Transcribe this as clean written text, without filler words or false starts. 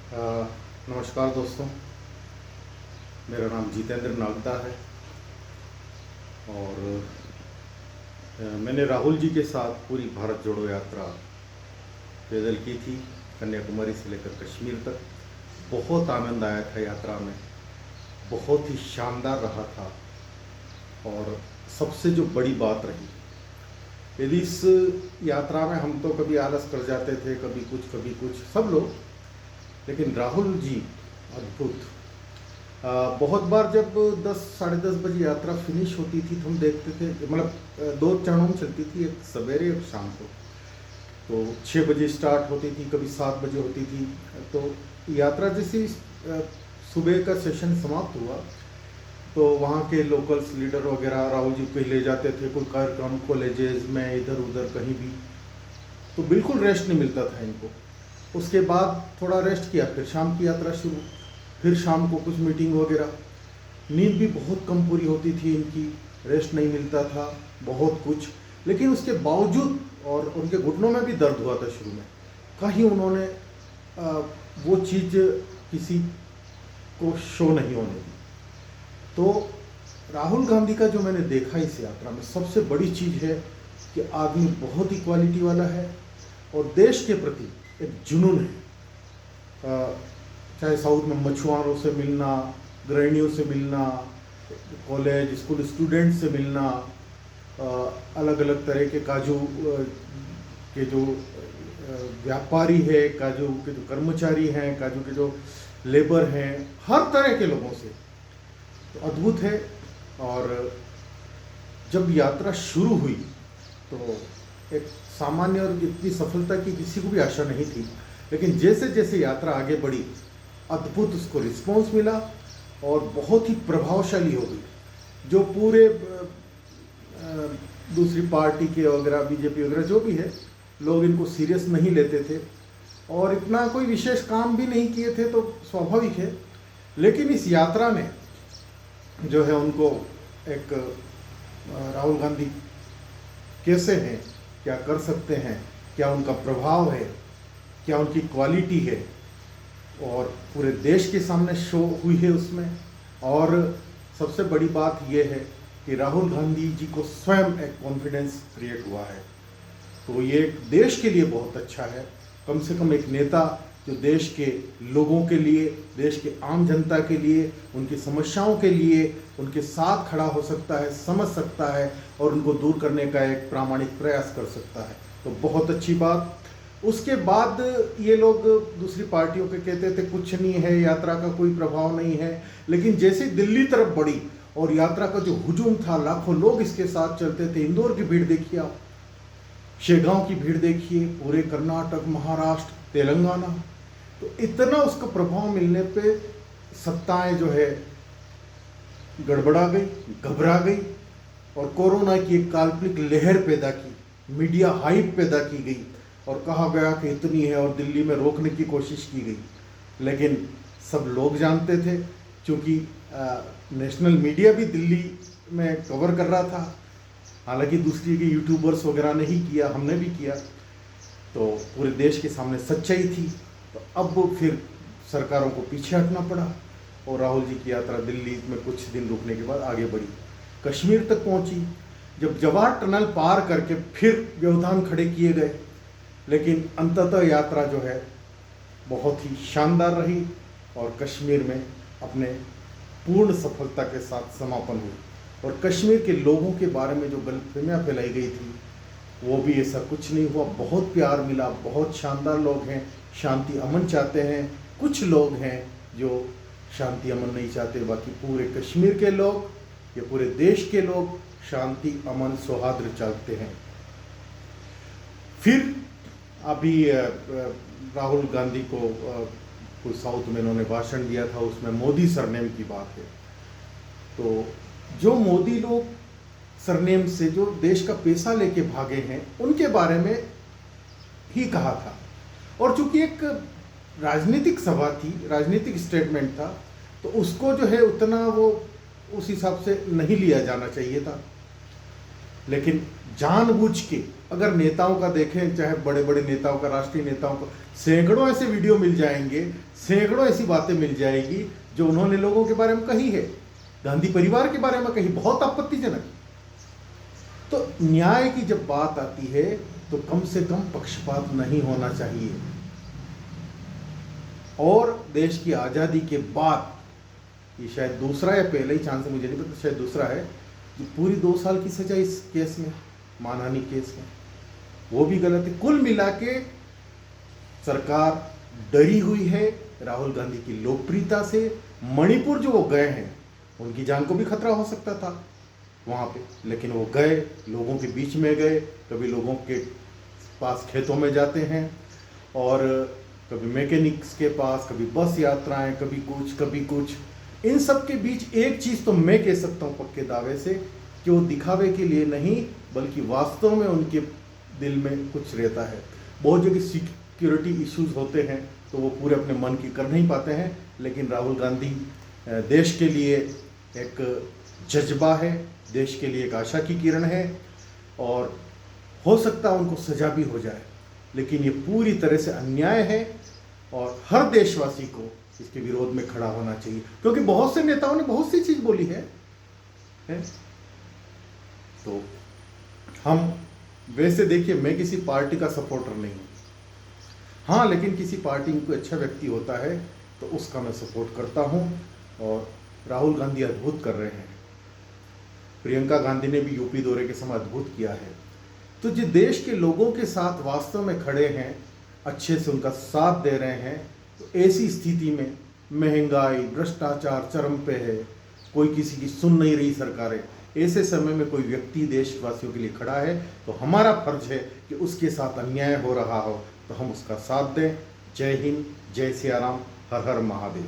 नमस्कार दोस्तों। मेरा नाम जितेंद्र नागदा है और मैंने राहुल जी के साथ पूरी भारत जोड़ो यात्रा पैदल की थी, कन्याकुमारी से लेकर कश्मीर तक। बहुत आनंद आया था यात्रा में, बहुत ही शानदार रहा था। और सबसे जो बड़ी बात रही, यदि इस यात्रा में हम तो कभी आलस कर जाते थे, कभी कुछ सब लोग, लेकिन राहुल जी अद्भुत। बहुत बार जब 10 साढ़े 10 बजे यात्रा फिनिश होती थी तो हम देखते थे, मतलब दो चरणों में चलती थी, एक सवेरे और शाम को। तो 6 बजे स्टार्ट होती थी, कभी 7 बजे होती थी। तो यात्रा जैसी सुबह का सेशन समाप्त हुआ तो वहाँ के लोकल्स लीडर वगैरह राहुल जी को ले जाते थे, कोई कार्यक्रम कॉलेजेस में, इधर उधर कहीं भी। तो बिल्कुल रेस्ट नहीं मिलता था इनको। उसके बाद थोड़ा रेस्ट किया, फिर शाम की यात्रा शुरू, फिर शाम को कुछ मीटिंग वगैरह। नींद भी बहुत कम पूरी होती थी इनकी, रेस्ट नहीं मिलता था, बहुत कुछ। लेकिन उसके बावजूद, और उनके घुटनों में भी दर्द हुआ था शुरू में, कहीं उन्होंने वो चीज़ किसी को शो नहीं होने दी। तो राहुल गांधी का जो मैंने देखा इस यात्रा में, सबसे बड़ी चीज़ है कि आदमी बहुत ही क्वालिटी वाला है और देश के प्रति एक जुनून है। चाहे साउथ में मछुआरों से मिलना, गृहिणियों से मिलना, कॉलेज स्कूल स्टूडेंट से मिलना, अलग अलग तरह के काजू के जो व्यापारी है, काजू के जो कर्मचारी हैं, काजू के जो लेबर हैं, हर तरह के लोगों से, तो अद्भुत है। और जब यात्रा शुरू हुई तो एक सामान्य और इतनी सफलता की किसी को भी आशा नहीं थी, लेकिन जैसे जैसे यात्रा आगे बढ़ी, अद्भुत उसको रिस्पॉन्स मिला और बहुत ही प्रभावशाली हो गई। जो पूरे दूसरी पार्टी के वगैरह, बीजेपी वगैरह जो भी है, लोग इनको सीरियस नहीं लेते थे और इतना कोई विशेष काम भी नहीं किए थे, तो स्वाभाविक है। लेकिन इस यात्रा ने जो है उनको एक राहुल गांधी कैसे हैं, क्या कर सकते हैं, क्या उनका प्रभाव है, क्या उनकी क्वालिटी है, और पूरे देश के सामने शो हुई है उसमें। और सबसे बड़ी बात यह है कि राहुल गांधी जी को स्वयं एक कॉन्फिडेंस क्रिएट हुआ है। तो ये एक देश के लिए बहुत अच्छा है, कम से कम एक नेता जो देश के लोगों के लिए, देश के आम जनता के लिए, उनकी समस्याओं के लिए उनके साथ खड़ा हो सकता है, समझ सकता है और उनको दूर करने का एक प्रामाणिक प्रयास कर सकता है। तो बहुत अच्छी बात। उसके बाद ये लोग दूसरी पार्टियों के कहते थे कुछ नहीं है, यात्रा का कोई प्रभाव नहीं है। लेकिन जैसे दिल्ली तरफ बढ़ी और यात्रा का जो हुजूम था, लाखों लोग इसके साथ चलते थे। इंदौर की भीड़ देखिए आप, शेगांव की भीड़ देखिए, पूरे कर्नाटक, महाराष्ट्र, तेलंगाना। तो इतना उसका प्रभाव मिलने पे सत्ताएं जो है गड़बड़ा गई, घबरा गई और कोरोना की एक काल्पनिक लहर पैदा की, मीडिया हाइप पैदा की गई और कहा गया कि इतनी है और दिल्ली में रोकने की कोशिश की गई। लेकिन सब लोग जानते थे, क्योंकि नेशनल मीडिया भी दिल्ली में कवर कर रहा था, हालांकि दूसरी के यूट्यूबर्स वगैरह ने ही किया, हमने भी किया। तो पूरे देश के सामने सच्चाई थी। तो अब फिर सरकारों को पीछे हटना पड़ा और राहुल जी की यात्रा दिल्ली में कुछ दिन रुकने के बाद आगे बढ़ी, कश्मीर तक पहुंची। जब जवाहर टनल पार करके फिर व्यवधान खड़े किए गए, लेकिन अंततः यात्रा जो है बहुत ही शानदार रही और कश्मीर में अपने पूर्ण सफलता के साथ समापन हुई। और कश्मीर के लोगों के बारे में जो गलतफहमियां फैलाई गई थी, वो भी ऐसा कुछ नहीं हुआ। बहुत प्यार मिला, बहुत शानदार लोग हैं, शांति अमन चाहते हैं। कुछ लोग हैं जो शांति अमन नहीं चाहते, बाकी पूरे कश्मीर के लोग, ये पूरे देश के लोग शांति अमन सौहार्द चाहते हैं। फिर अभी राहुल गांधी को साउथ में उन्होंने भाषण दिया था, उसमें मोदी सरनेम की बात है। तो जो मोदी लोग सरनेम से जो देश का पैसा लेके भागे हैं, उनके बारे में ही कहा था। और चूंकि एक राजनीतिक सभा थी, राजनीतिक स्टेटमेंट था, तो उसको जो है उतना वो उस हिसाब से नहीं लिया जाना चाहिए था। लेकिन जानबूझ के अगर नेताओं का देखें, चाहे बड़े बड़े नेताओं का, राष्ट्रीय नेताओं का, सैकड़ों ऐसे वीडियो मिल जाएंगे, सैकड़ों ऐसी बातें मिल जाएगी जो उन्होंने लोगों के बारे में कही है, गांधी परिवार के बारे में कही, बहुत आपत्तिजनक। तो न्याय की जब बात आती है तो कम से कम पक्षपात नहीं होना चाहिए। और देश की आज़ादी के बाद, ये शायद दूसरा या पहले ही चांस है, मुझे नहीं पता, शायद दूसरा है, जो पूरी 2 साल की सजा इस केस में, मानहानि केस में, वो भी गलत है। कुल मिला के सरकार डरी हुई है राहुल गांधी की लोकप्रियता से। मणिपुर जो वो गए हैं, उनकी जान को भी खतरा हो सकता था वहाँ पे, लेकिन वो गए, लोगों के बीच में गए, कभी लोगों के पास खेतों में जाते हैं, और कभी मैकेनिक्स के पास, कभी बस यात्राएं, कभी कुछ। इन सब के बीच एक चीज़ तो मैं कह सकता हूँ पक्के दावे से, कि वो दिखावे के लिए नहीं, बल्कि वास्तव में उनके दिल में कुछ रहता है। बहुत जगह सिक्योरिटी इश्यूज होते हैं तो वो पूरे अपने मन की कर नहीं पाते हैं, लेकिन राहुल गांधी देश के लिए एक जज्बा है, देश के लिए एक आशा की किरण है, और हो सकता है उनको सजा भी हो जाए, लेकिन ये पूरी तरह से अन्याय है और हर देशवासी को इसके विरोध में खड़ा होना चाहिए। क्योंकि बहुत से नेताओं ने बहुत सी चीज बोली है? तो हम, वैसे देखिए, मैं किसी पार्टी का सपोर्टर नहीं हूँ, हाँ, लेकिन किसी पार्टी में कोई अच्छा व्यक्ति होता है तो उसका मैं सपोर्ट करता हूँ, और राहुल गांधी अद्भुत कर रहे हैं। प्रियंका गांधी ने भी यूपी दौरे के समय अद्भुत किया है। तो जो देश के लोगों के साथ वास्तव में खड़े हैं, अच्छे से उनका साथ दे रहे हैं, तो ऐसी स्थिति में महंगाई, भ्रष्टाचार चरम पे है, कोई किसी की सुन नहीं रही सरकारें, ऐसे समय में कोई व्यक्ति देशवासियों के लिए खड़ा है, तो हमारा फर्ज है कि उसके साथ अन्याय हो रहा हो तो हम उसका साथ दें। जय हिंद, जय सिया राम, हर हर महादेव।